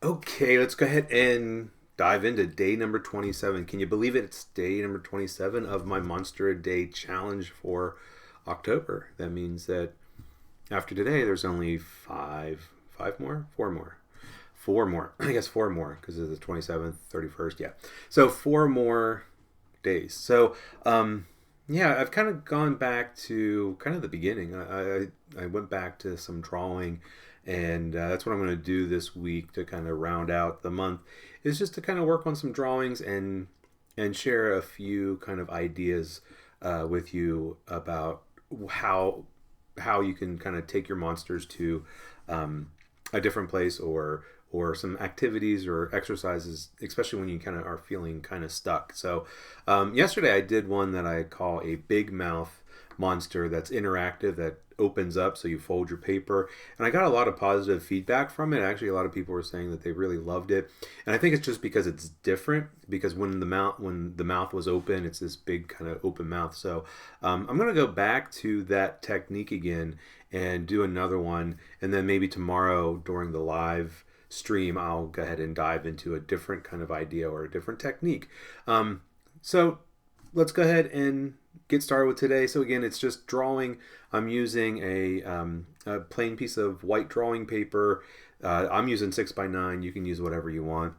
Okay, let's go ahead and dive into day number 27. Can you believe it? It's day number 27 of my Monster a Day challenge for October. That means that after today, there's only five more? Four more. Four more. I guess four more because of the 27th, 31st. Yeah. So four more days. Yeah, I've kind of gone back to kind of the beginning. I went back to some drawing, and that's what I'm going to do this week to kind of round out the month. Is just to kind of work on some drawings and share a few kind of ideas with you about how how you can kind of take your monsters to a different place or some activities or exercises, especially when you kind of are feeling kind of stuck. Yesterday I did one that I call a big mouth monster that's interactive, that opens up so you fold your paper, and I got a lot of positive feedback from it. Actually, a lot of people were saying that they really loved it, and I think it's just because it's different, because when the mouth was open, it's this big kind of open mouth. I'm going to go back to that technique again and do another one, and then maybe tomorrow during the live stream I'll go ahead and dive into a different kind of idea or a different technique. So let's go ahead and get started with today. So again, it's just drawing. I'm using a plain piece of white drawing paper. I'm using 6x9. You can use whatever you want.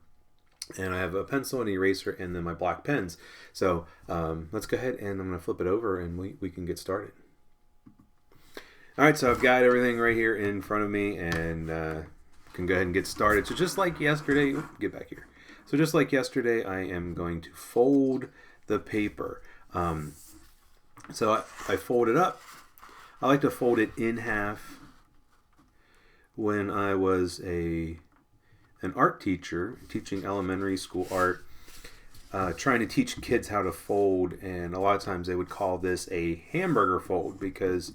And I have a pencil, an eraser, and then my black pens. Let's go ahead and I'm going to flip it over and we can get started. All right, so I've got everything right here in front of me, and can go ahead and get started. So just like yesterday, get back here. So just like yesterday, I am going to fold the paper. I fold it up. I like to fold it in half. When I was an art teacher, teaching elementary school art, trying to teach kids how to fold, and a lot of times they would call this a hamburger fold, because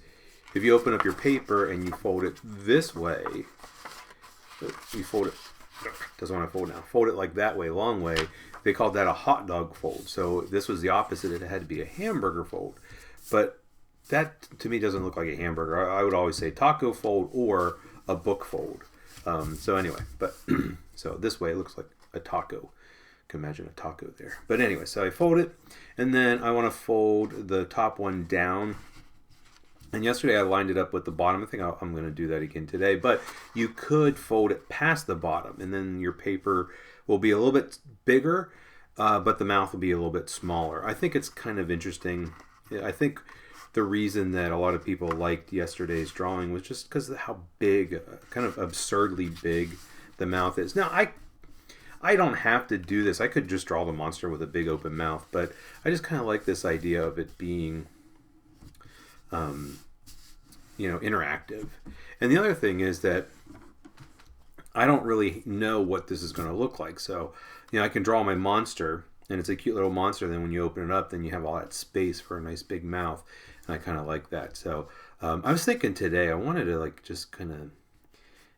if you open up your paper and you fold it this way, you fold it, doesn't want to fold now, fold it like that way, long way, they called that a hot dog fold. So this was the opposite. It had to be a hamburger fold. But that to me doesn't look like a hamburger. I would always say taco fold or a book fold. So this way it looks like a taco. You can imagine a taco there. But anyway, so I fold it, and then I want to fold the top one down. And yesterday I lined it up with the bottom. I think I'm going to do that again today. But you could fold it past the bottom, and then your paper will be a little bit bigger, but the mouth will be a little bit smaller. I think it's kind of interesting. I think the reason that a lot of people liked yesterday's drawing was just because of how big, kind of absurdly big, the mouth is. Now, I don't have to do this. I could just draw the monster with a big open mouth, but I just kind of like this idea of it being interactive. And the other thing is that I don't really know what this is going to look like. So, I can draw my monster, and it's a cute little monster. Then when you open it up, then you have all that space for a nice big mouth. And I kind of like that. So I was thinking today I wanted to just kind of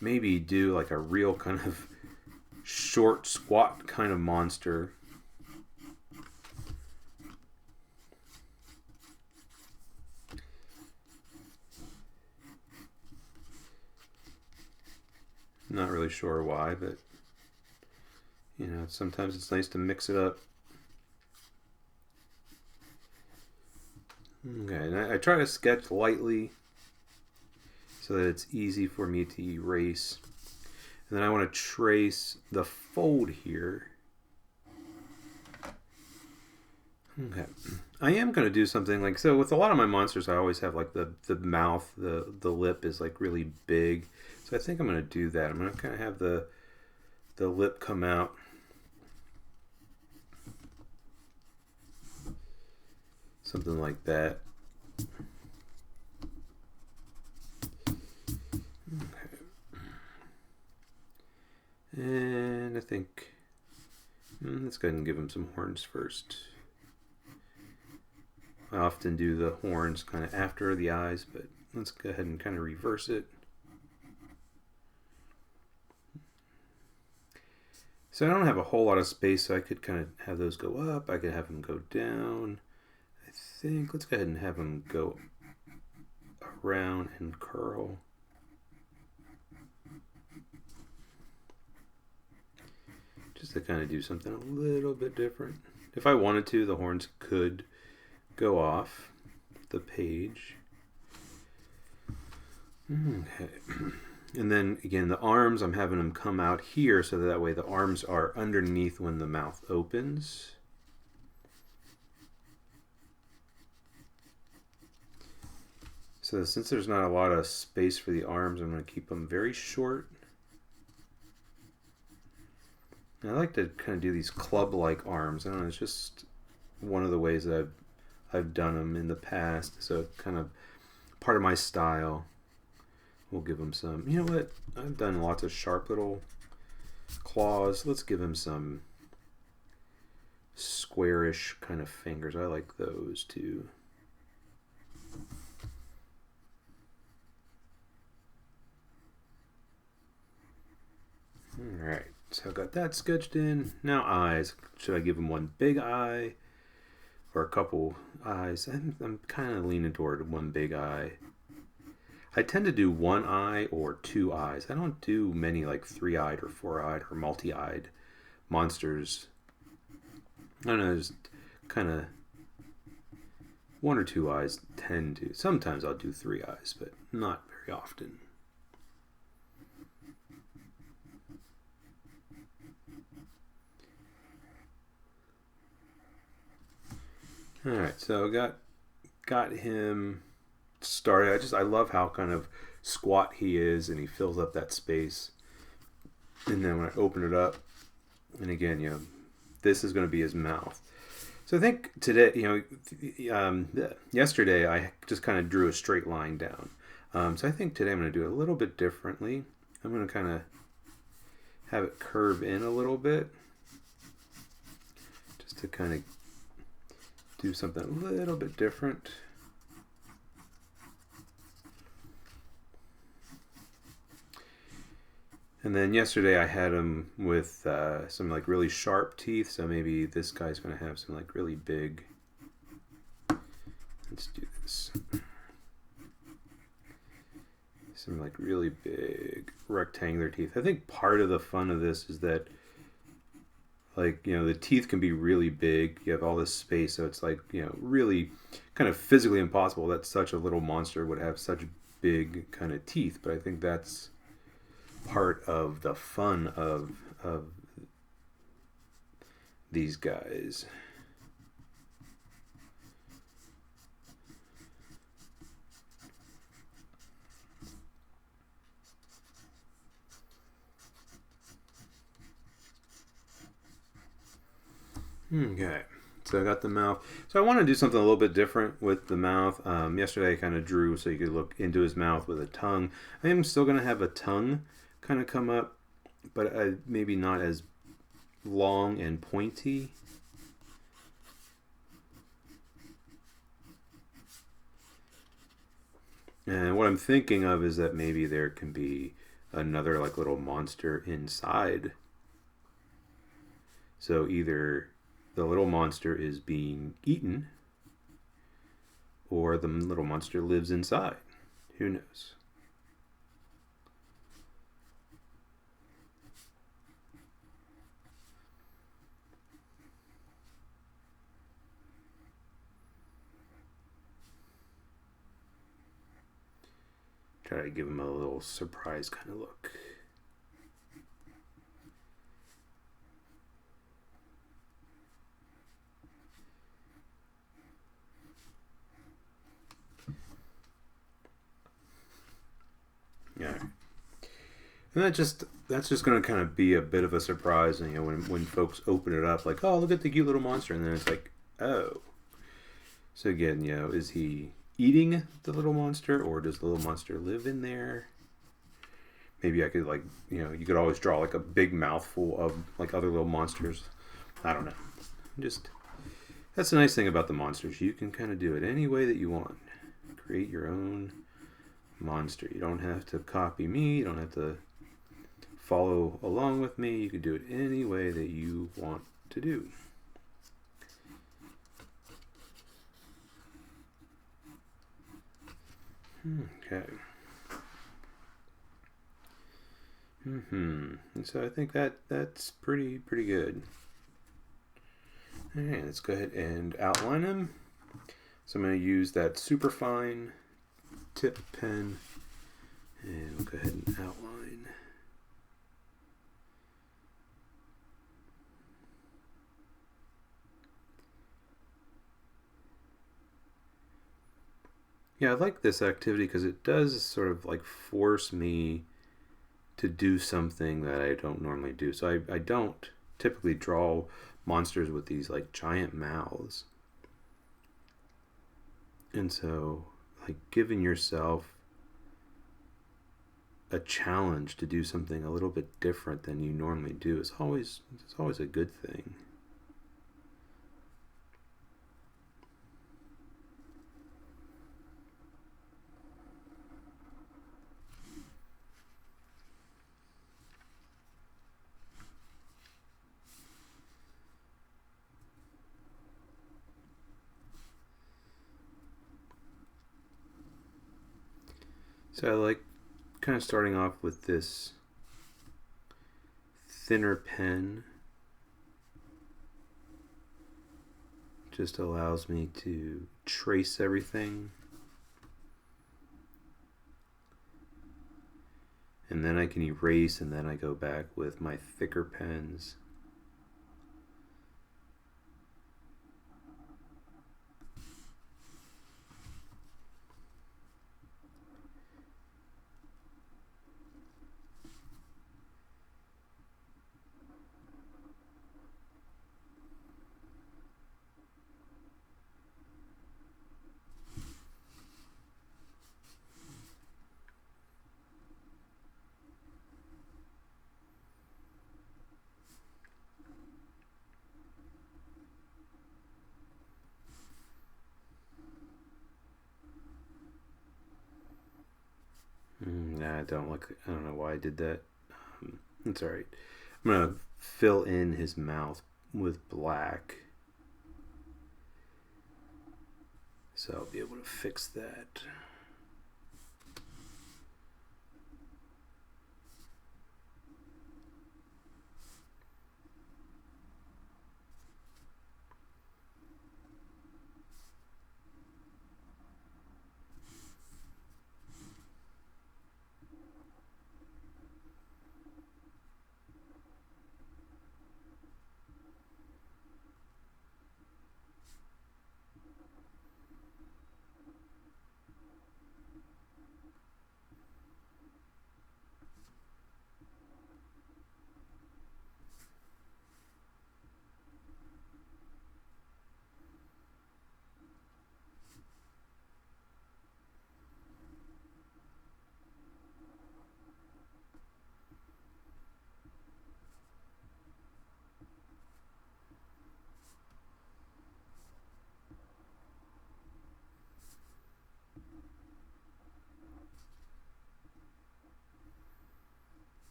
maybe do a real kind of short, squat kind of monster. Not really sure why, but sometimes it's nice to mix it up. Okay, and I try to sketch lightly so that it's easy for me to erase. And then I want to trace the fold here. Okay. I am going to do something so with a lot of my monsters, I always have the mouth, the lip is really big. So I think I'm going to do that. I'm going to kind of have the lip come out. Something like that. Okay. And I think let's go ahead and give him some horns first. I often do the horns kind of after the eyes, but let's go ahead and kind of reverse it. So I don't have a whole lot of space, so I could kind of have those go up. I could have them go down. I think let's go ahead and have them go around and curl. just to kind of do something a little bit different. If I wanted to, the horns could go off the page. Okay. And then again, the arms, I'm having them come out here so that way the arms are underneath when the mouth opens. So since there's not a lot of space for the arms, I'm going to keep them very short. And I like to kind of do these club-like arms. I don't know, it's just one of the ways that I've done them in the past. So kind of part of my style. We'll give him some, you know what? I've done lots of sharp little claws. Let's give him some squarish kind of fingers. I like those too. All right, so I've got that sketched in. Now eyes. Should I give him one big eye or a couple eyes? I'm kind of leaning toward one big eye. I tend to do one eye or two eyes. I don't do many like three-eyed or four-eyed or multi-eyed monsters. I don't know, just kind of one or two eyes tend to. Sometimes I'll do three eyes, but not very often. All right, so got him started. I love how kind of squat he is, and he fills up that space. And then when I open it up, and again, you know, this is going to be his mouth. So I think today, you know, yesterday I just kind of drew a straight line down. So I think today I'm going to do it a little bit differently. I'm going to kind of have it curve in a little bit, just to kind of do something a little bit different. And then yesterday I had him with some like really sharp teeth, so maybe this guy's going to have some like really big. Let's do this. Some like really big rectangular teeth. I think part of the fun of this is that, like, you know, the teeth can be really big. You have all this space, so it's like, you know, really kind of physically impossible that such a little monster would have such big kind of teeth. But I think that's part of the fun of these guys. Okay, so I got the mouth. So I want to do something a little bit different with the mouth. Yesterday I kind of drew so you could look into his mouth with a tongue. I am still going to have a tongue kind of come up, but maybe not as long and pointy. And what I'm thinking of is that maybe there can be another like little monster inside. So either the little monster is being eaten, or the little monster lives inside. Who knows? Try to give him a little surprise kind of look. Yeah. And that's just going to kind of be a bit of a surprise, you know, when folks open it up, like, oh, look at the cute little monster, and then it's like, oh. So again, you know, is he eating the little monster, or does the little monster live in there? Maybe I could, like, you know, you could always draw like a big mouthful of like other little monsters. I don't know. That's the nice thing about the monsters. You can kind of do it any way that you want. Create your own monster. You don't have to copy me. You don't have to follow along with me. You can do it any way that you want to do. Okay. And so I think that's pretty good. Alright, let's go ahead and outline them. So I'm going to use that superfine tip pen, and we'll go ahead and outline. Yeah, I like this activity because it does sort of like force me to do something that I don't normally do. So I don't typically draw monsters with these like giant mouths. And so, like, giving yourself a challenge to do something a little bit different than you normally do is always a good thing. So I like kind of starting off with this thinner pen. Just allows me to trace everything. And then I can erase, and then I go back with my thicker pens. I don't know why I did that. It's alright. I'm going to fill in his mouth with black. So I'll be able to fix that.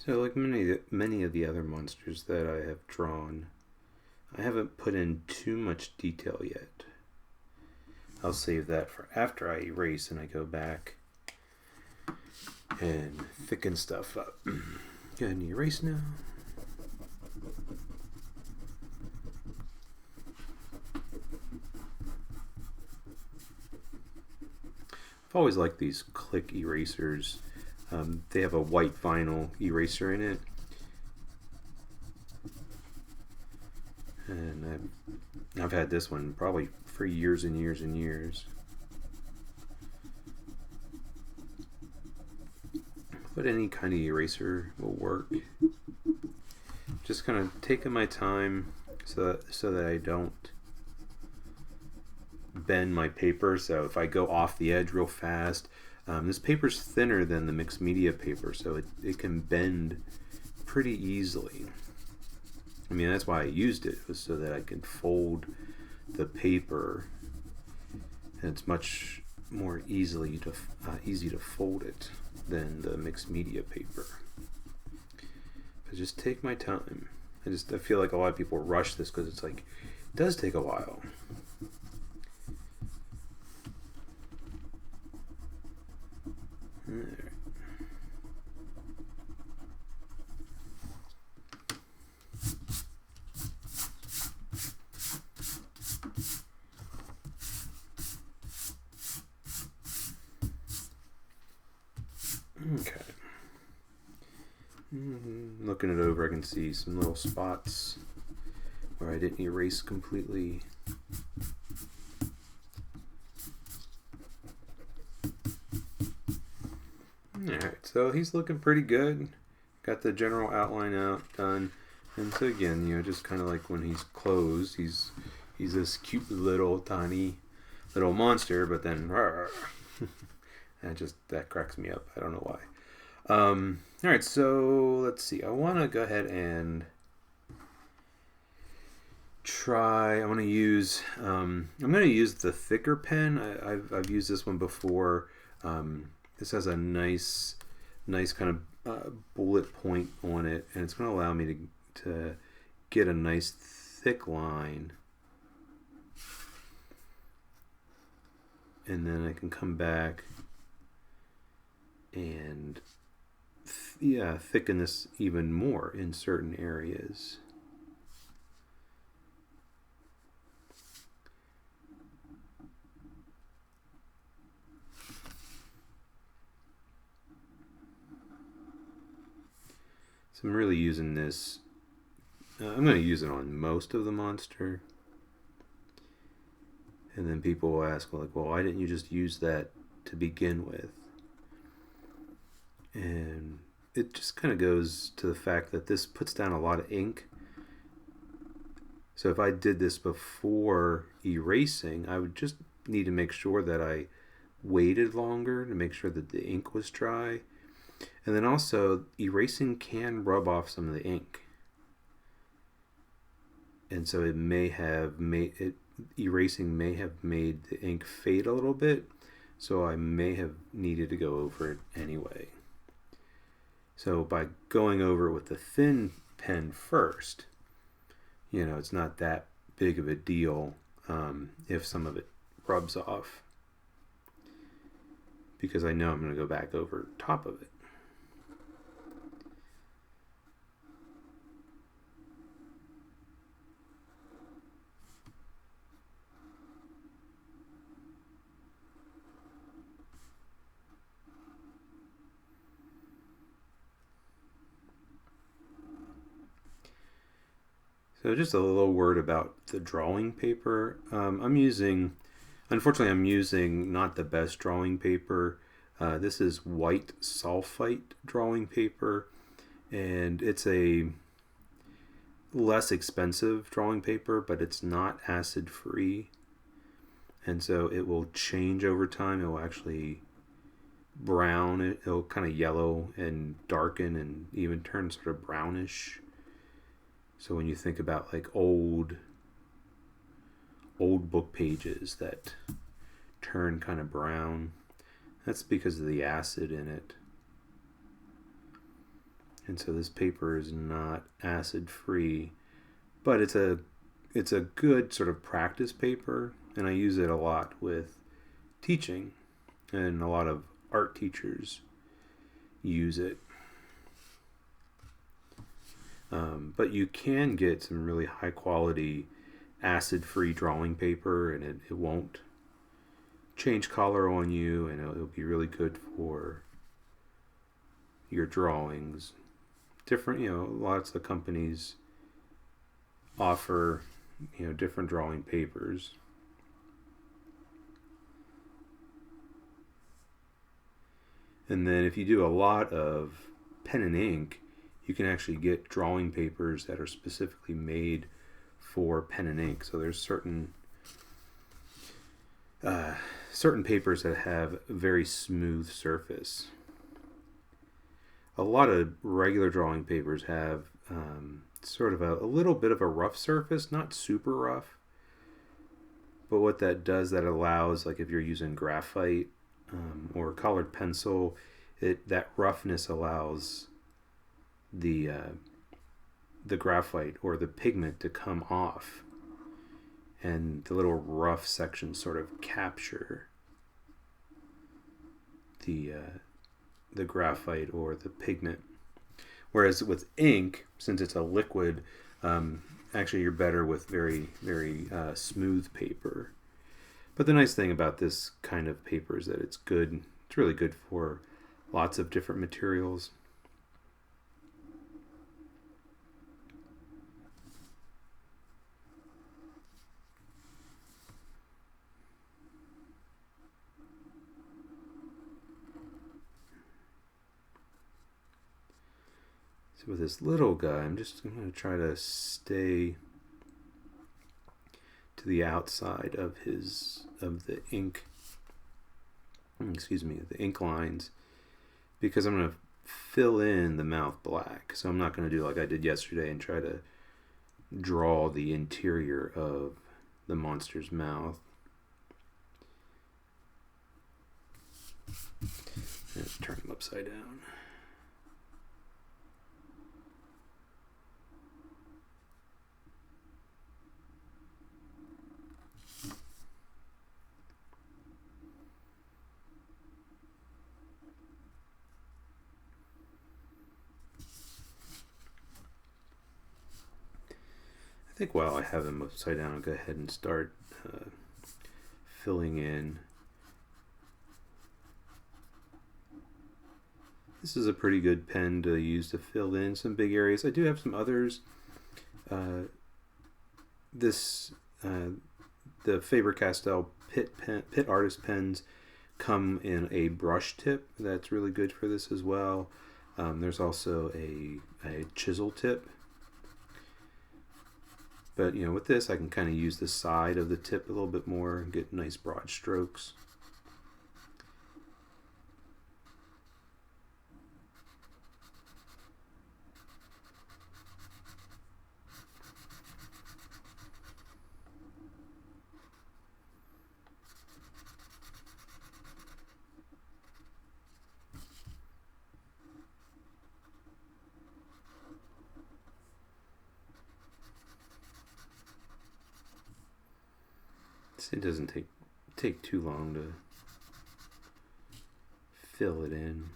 So, like many of the other monsters that I have drawn, I haven't put in too much detail yet. I'll save that for after I erase and I go back and thicken stuff up. Go ahead and erase now. I've always liked these click erasers. They have a white vinyl eraser in it. And I've had this one probably for years and years and years. But any kind of eraser will work. Just kind of taking my time so that I don't bend my paper. So if I go off the edge real fast, this paper's thinner than the mixed media paper, so it can bend pretty easily. I mean, that's why I used it, was so that I could fold the paper, and it's much more easy to fold it than the mixed media paper. But just take my time. I feel like a lot of people rush this because it's like, it does take a while. All right. Okay. Looking it over, I can see some little spots where I didn't erase completely. Alright, so he's looking pretty good. Got the general outline out done. And so again, just kind of like when he's closed, he's this cute little tiny little monster, but then that cracks me up. I don't know why. Alright, so let's see. I want to go ahead and I want to use I'm going to use the thicker pen. I've used this one before. This has a nice kind of bullet point on it, and it's going to allow me to get a nice thick line, and then I can come back and thicken this even more in certain areas. So I'm really using this. I'm going to use it on most of the monster. And then people will ask, like, well, why didn't you just use that to begin with? And it just kind of goes to the fact that this puts down a lot of ink. So if I did this before erasing, I would just need to make sure that I waited longer to make sure that the ink was dry. And then also, erasing can rub off some of the ink. And so it may have erasing may have made the ink fade a little bit. So I may have needed to go over it anyway. So by going over it with the thin pen first, it's not that big of a deal if some of it rubs off, because I know I'm going to go back over top of it. So just a little word about the drawing paper. Unfortunately, I'm using not the best drawing paper. This is white sulfite drawing paper, and it's a less expensive drawing paper, but it's not acid free. And so it will change over time. It will actually brown. It'll kind of yellow and darken and even turn sort of brownish. So when you think about like old book pages that turn kind of brown, that's because of the acid in it. And so this paper is not acid free, but it's a good sort of practice paper, and I use it a lot with teaching, and a lot of art teachers use it. But you can get some really high quality acid free drawing paper, and it won't change color on you, and it'll be really good for your drawings. Different, lots of companies offer, different drawing papers. And then if you do a lot of pen and ink, you can actually get drawing papers that are specifically made for pen and ink. So there's certain papers that have a very smooth surface. A lot of regular drawing papers have sort of a little bit of a rough surface, not super rough. But what that does, that allows, like if you're using graphite or colored pencil, that roughness allows the graphite or the pigment to come off, and the little rough sections sort of capture the graphite or the pigment. Whereas with ink, since it's a liquid, actually you're better with very, very smooth paper. But the nice thing about this kind of paper is that it's really good for lots of different materials. So with this little guy, I'm going to try to stay to the outside of the ink lines, because I'm going to fill in the mouth black. So I'm not going to do like I did yesterday and try to draw the interior of the monster's mouth. Let's turn him upside down. I think while I have him upside down, I'll go ahead and start filling in. This is a pretty good pen to use to fill in some big areas. I do have some others. The Faber-Castell Pitt Artist pens come in a brush tip. That's really good for this as well. There's also a chisel tip. But, with this, I can kind of use the side of the tip a little bit more and get nice broad strokes. It doesn't take too long to fill it in.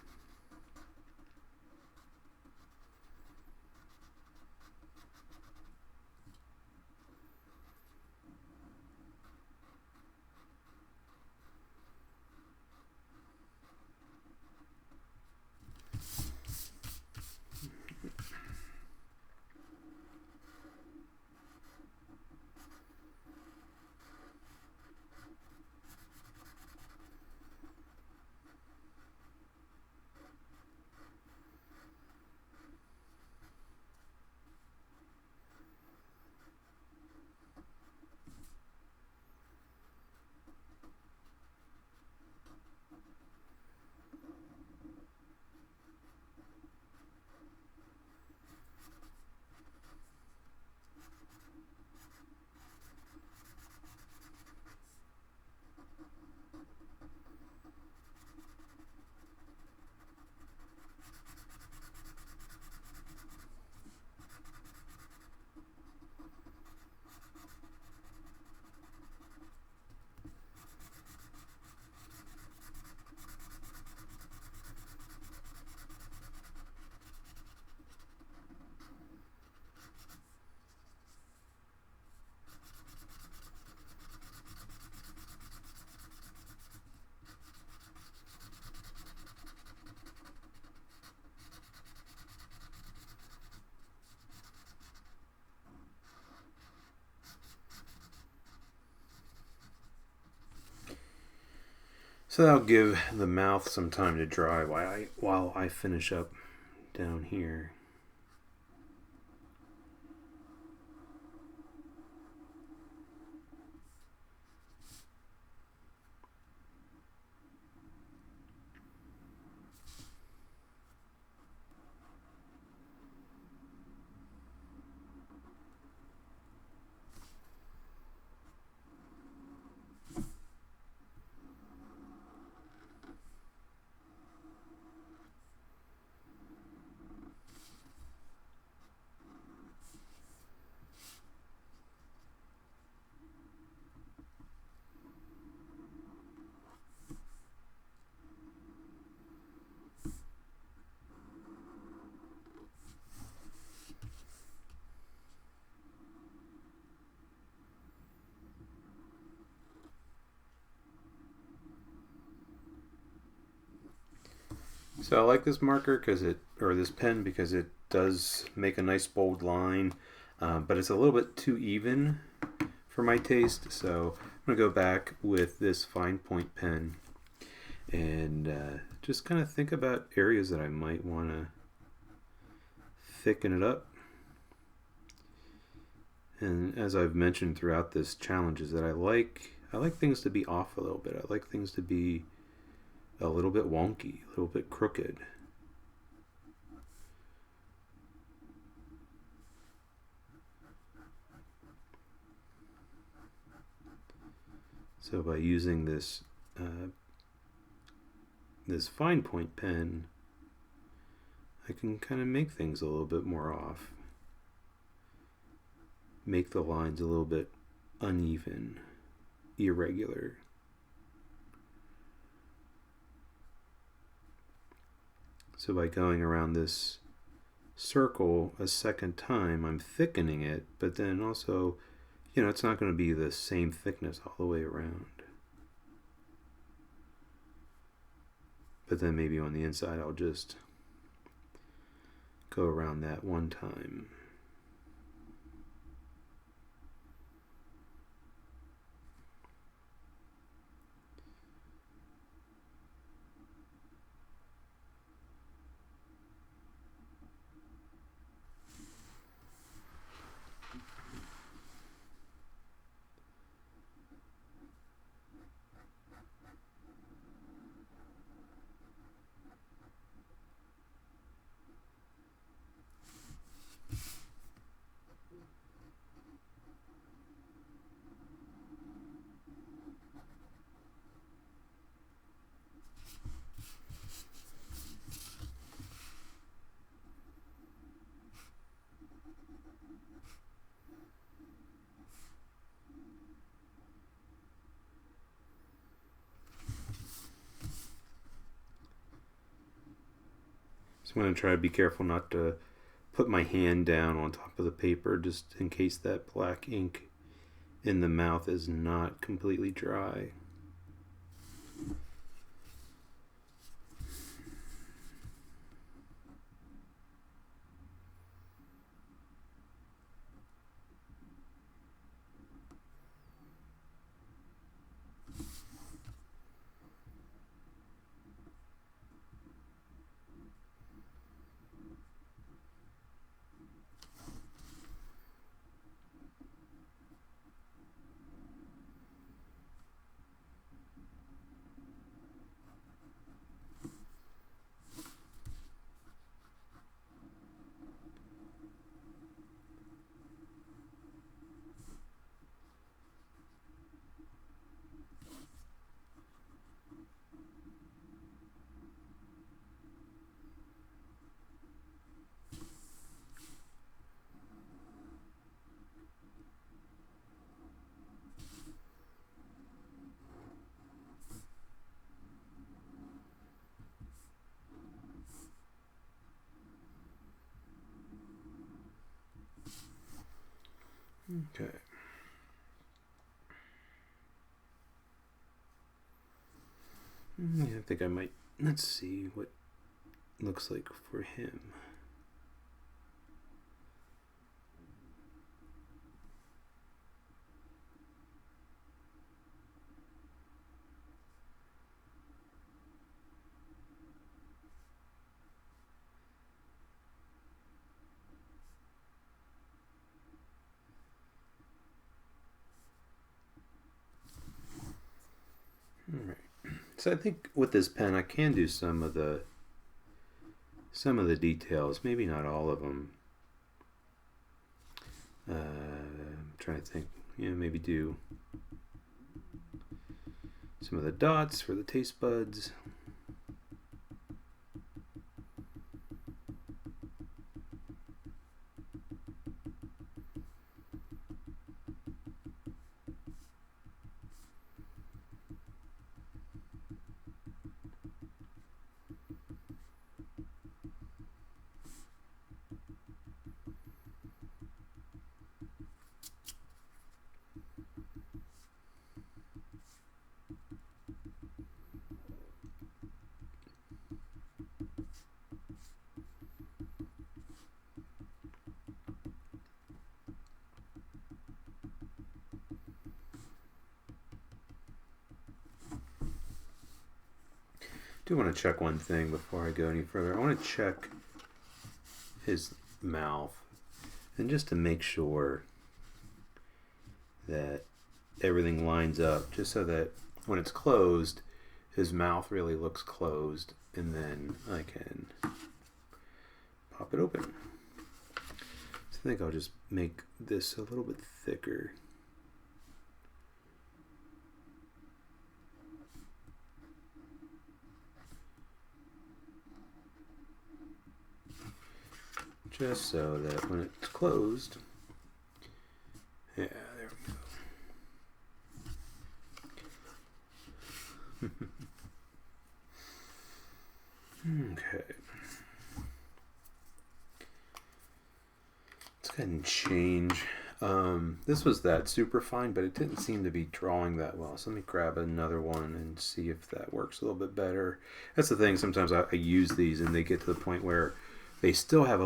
So that'll give the mouth some time to dry while I finish up down here. So I like this marker this pen because it does make a nice bold line, but it's a little bit too even for my taste. So I'm gonna go back with this fine point pen and just kind of think about areas that I might want to thicken it up. And as I've mentioned throughout this challenge, is that I like things to be off a little bit. I like things to be a little bit wonky, a little bit crooked. So by using this fine point pen, I can kind of make things a little bit more off. Make the lines a little bit uneven, irregular. So by going around this circle a second time, I'm thickening it, but then also, it's not going to be the same thickness all the way around. But then maybe on the inside, I'll just go around that one time. So I'm going to try to be careful not to put my hand down on top of the paper, just in case that black ink in the mouth is not completely dry. Okay. I think I might, let's see what it looks like for him. So I think with this pen, I can do some of the details, maybe not all of them. I'm trying to think. Maybe do some of the dots for the taste buds. I do want to check one thing before I go any further. I want to check his mouth, and just to make sure that everything lines up, just so that when it's closed, his mouth really looks closed, and then I can pop it open. So I think I'll just make this a little bit thicker. Just so that when it's closed, yeah, there we go. Okay. Let's go ahead and change. This was that super fine, but it didn't seem to be drawing that well. So let me grab another one and see if that works a little bit better. That's the thing. Sometimes I use these and they get to the point where they still have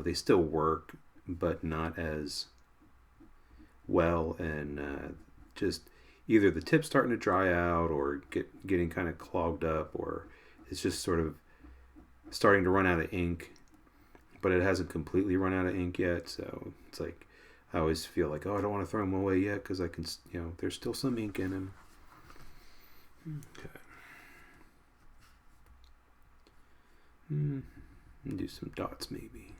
they still work, but not as well, and just either the tip's starting to dry out or getting kind of clogged up, or it's just sort of starting to run out of ink, but it hasn't completely run out of ink yet. So it's like I always feel like, oh, I don't want to throw them away yet because I can, there's still some ink in them. Okay. Do some dots maybe.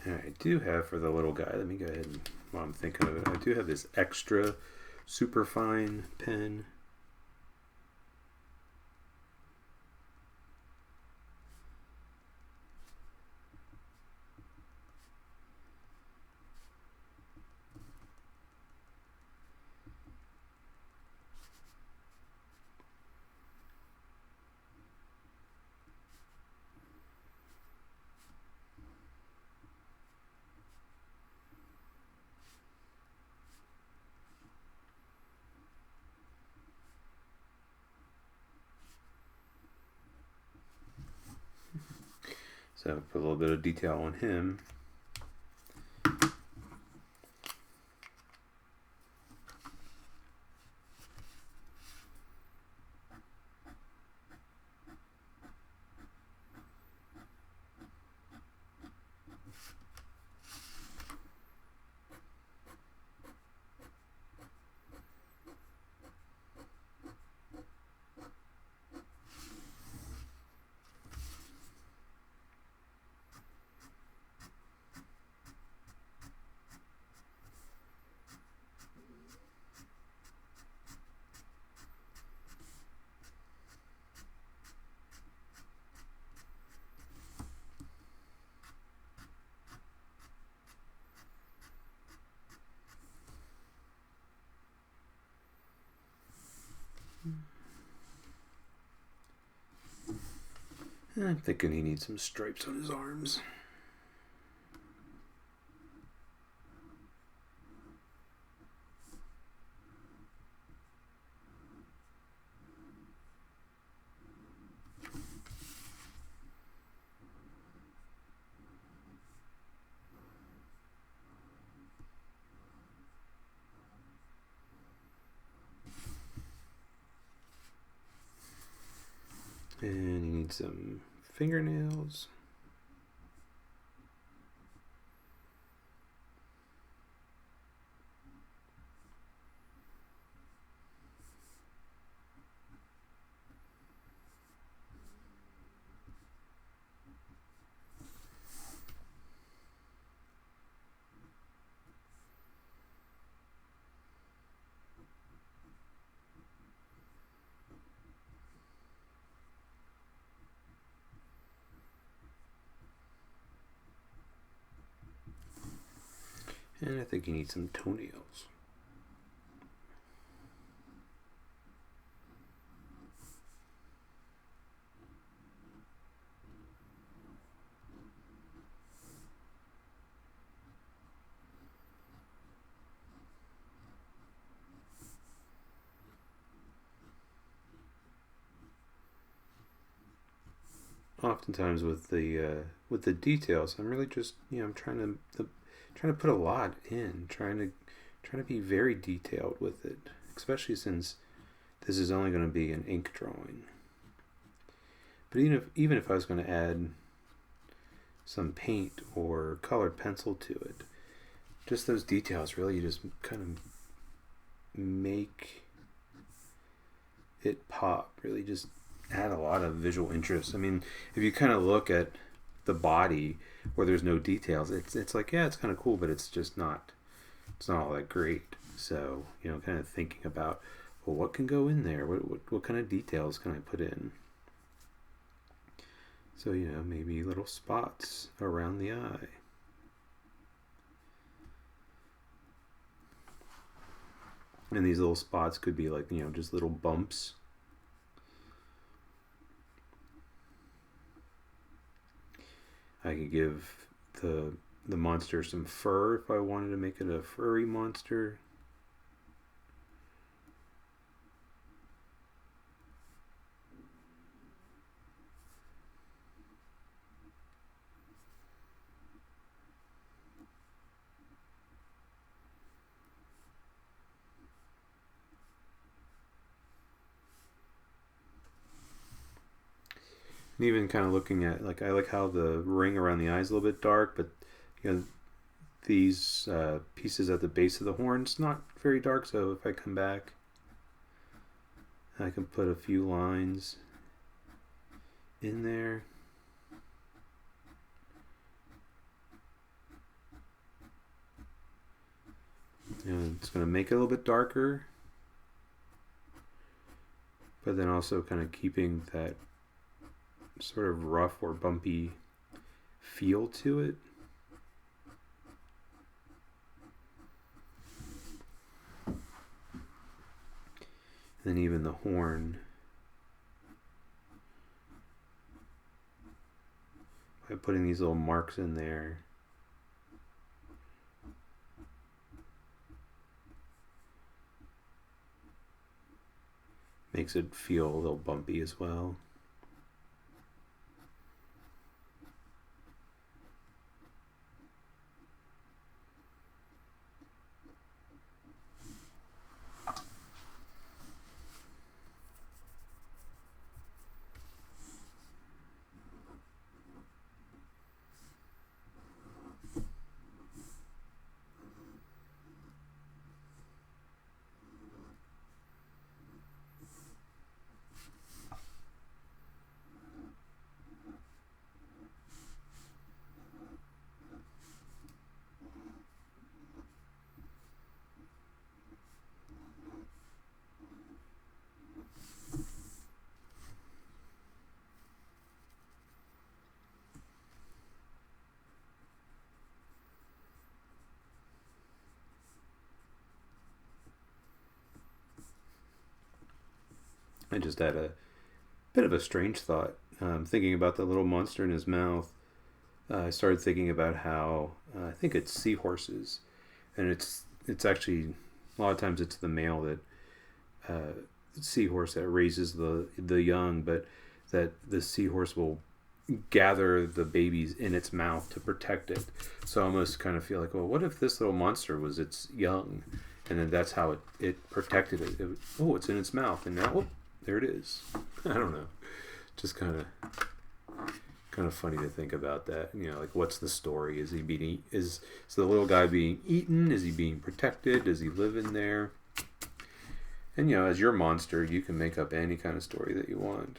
I do have for the little guy, let me go ahead and, while I'm thinking of it, I do have this extra super fine pen. So put a little bit of detail on him. I'm thinking he needs some stripes on his arms. And he needs some fingernails. And I think he needs some toenails. Oftentimes with the details, I'm really just I'm trying to put a lot in, trying to be very detailed with it, especially since this is only going to be an ink drawing. But even if I was going to add some paint or colored pencil to it, just those details really just kind of make it pop. Really just add a lot of visual interest. I mean, if you kind of look at the body where there's no details, it's like, yeah, it's kind of cool, but it's not all that great. So kind of thinking about, well, what can go in there? What kind of details can I put in? So maybe little spots around the eye. And these little spots could be like just little bumps. I could give the monster some fur if I wanted to make it a furry monster. And even kind of looking at, I like how the ring around the eye is a little bit dark, but these pieces at the base of the horn's not very dark. So if I come back, I can put a few lines in there. And it's going to make it a little bit darker, but then also kind of keeping that sort of rough or bumpy feel to it. And then even the horn, by putting these little marks in there, makes it feel a little bumpy as well. I just had a bit of a strange thought. Thinking about the little monster in his mouth, I started thinking about how I think it's seahorses, and it's actually a lot of times it's the male that seahorse that raises the young, but that the seahorse will gather the babies in its mouth to protect it. So I almost kind of feel like, well, what if this little monster was its young, and then that's how it protected it. Oh, it's in its mouth, and now, oh, there it is. I don't know. Just kind of funny to think about that. You know, like, what's the story? Is he being is the little guy being eaten? Is he being protected? Does he live in there? And you know, as your monster, you can make up any kind of story that you want.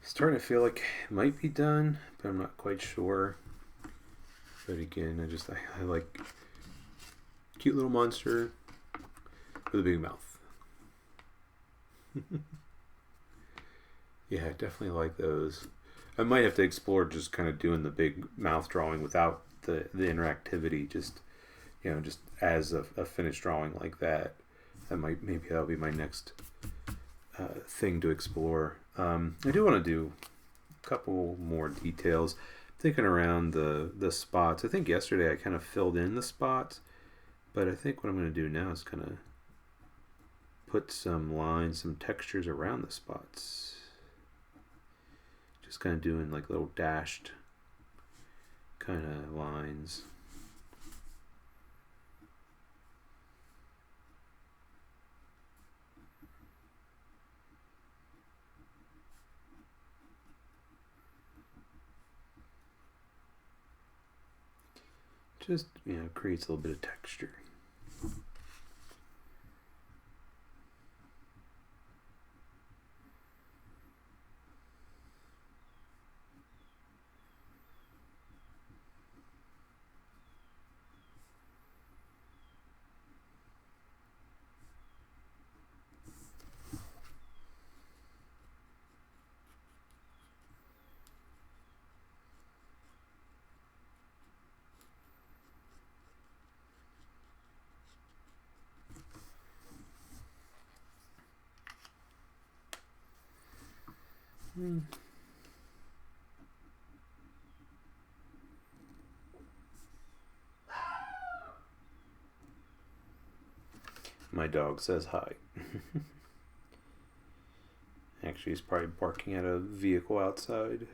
Starting to feel like it might be done, but I'm not quite sure. But again, I like cute little monster with a big mouth. Yeah, I definitely like those. I might have to explore just kind of doing the big mouth drawing without the interactivity, just just as a finished drawing like that. Maybe that'll be my next thing to explore. I do want to do a couple more details. Thinking around the spots. I think yesterday I kind of filled in the spots, but I think what I'm going to do now is kind of put some lines, some textures around the spots. Just kind of doing like little dashed kind of lines. Just, creates a little bit of texture. My dog says hi. Actually, he's probably barking at a vehicle outside.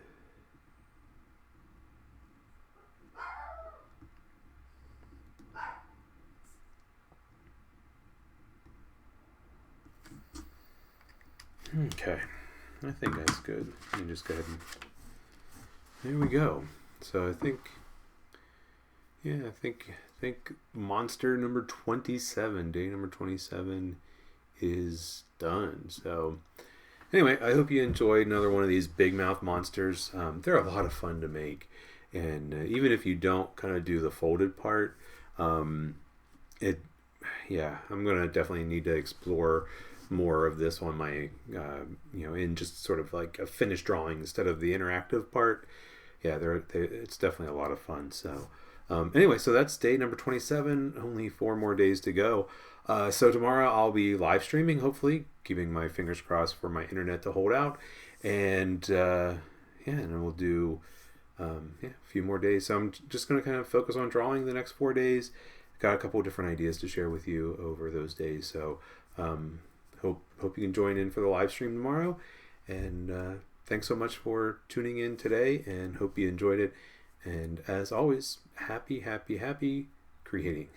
Okay, I think that's good. Let me just go ahead and... There we go. So I think monster number 27, day number 27 is done. So anyway, I hope you enjoyed another one of these big mouth monsters. They're a lot of fun to make. And even if you don't kind of do the folded part, I'm going to definitely need to explore more of this on my, in just sort of like a finished drawing instead of the interactive part. Yeah, it's definitely a lot of fun. So Anyway, so that's day number 27. Only 4 more days to go. So tomorrow I'll be live streaming, hopefully, keeping my fingers crossed for my internet to hold out. And and we'll do a few more days. So I'm just going to kind of focus on drawing the next 4 days. Got a couple of different ideas to share with you over those days. So hope you can join in for the live stream tomorrow. And thanks so much for tuning in today, and hope you enjoyed it. And as always, happy creating.